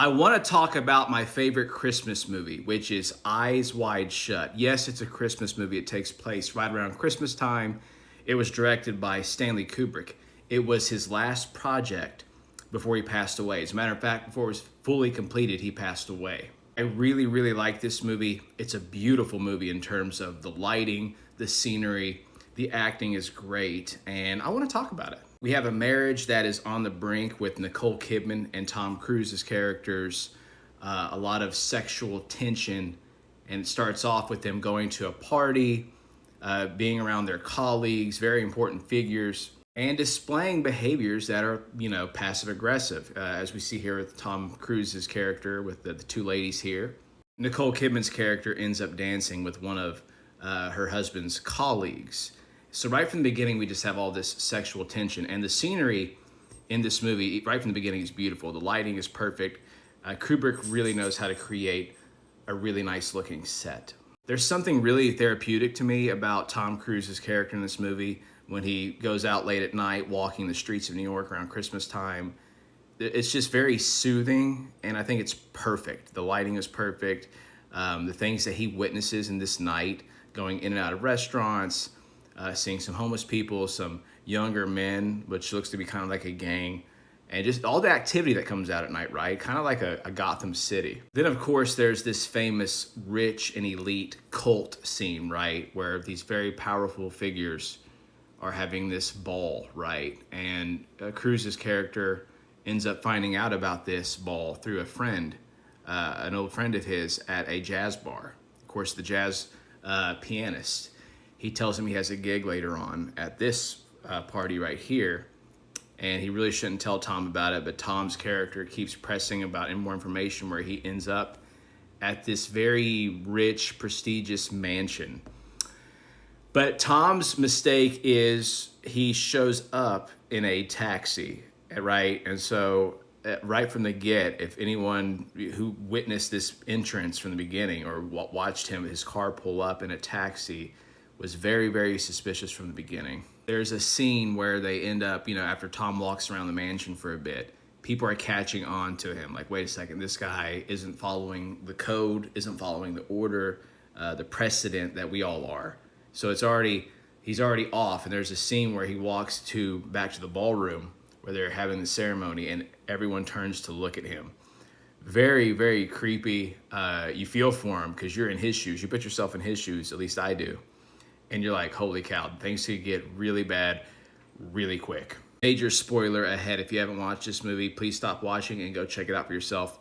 I want to talk about my favorite Christmas movie, which is Eyes Wide Shut. Yes, it's a Christmas movie. It takes place right around Christmas time. It was directed by Stanley Kubrick. It was his last project before he passed away. As a matter of fact, before it was fully completed, he passed away. I really, really like this movie. It's a beautiful movie in terms of the lighting, the scenery, the acting is great, and I want to talk about it. We have a marriage that is on the brink with Nicole Kidman and Tom Cruise's characters, a lot of sexual tension, and it starts off with them going to a party, being around their colleagues, very important figures, and displaying behaviors that are, passive aggressive, as we see here with Tom Cruise's character with the two ladies here. Nicole Kidman's character ends up dancing with one of her husband's colleagues. So right from the beginning, we just have all this sexual tension, and the scenery in this movie, right from the beginning, is beautiful. The lighting is perfect. Kubrick really knows how to create a really nice looking set. There's something really therapeutic to me about Tom Cruise's character in this movie when he goes out late at night walking the streets of New York around Christmas time. It's just very soothing, and I think it's perfect. The lighting is perfect. The things that he witnesses in this night, going in and out of restaurants, seeing some homeless people, some younger men, which looks to be kind of like a gang, and just all the activity that comes out at night, right? Kind of like a Gotham City. Then, of course, there's this famous rich and elite cult scene, right? Where these very powerful figures are having this ball, right? And Cruise's character ends up finding out about this ball through a friend, an old friend of his at a jazz bar. Of course, the jazz pianist. He tells him he has a gig later on at this party right here, and he really shouldn't tell Tom about it, but Tom's character keeps pressing about more information, where he ends up at this very rich, prestigious mansion. But Tom's mistake is he shows up in a taxi, right? And so right from the get, if anyone who witnessed this entrance from the beginning or watched his car pull up in a taxi was very, very suspicious from the beginning. There's a scene where they end up, after Tom walks around the mansion for a bit, people are catching on to him. Like, wait a second, this guy isn't following the code, isn't following the order, the precedent that we all are. So he's already off. And there's a scene where he walks back to the ballroom where they're having the ceremony, and everyone turns to look at him. Very, very creepy. You feel for him because you're in his shoes. You put yourself in his shoes, at least I do. And you're like, holy cow, things could get really bad really quick. Major spoiler ahead. If you haven't watched this movie, please stop watching and go check it out for yourself.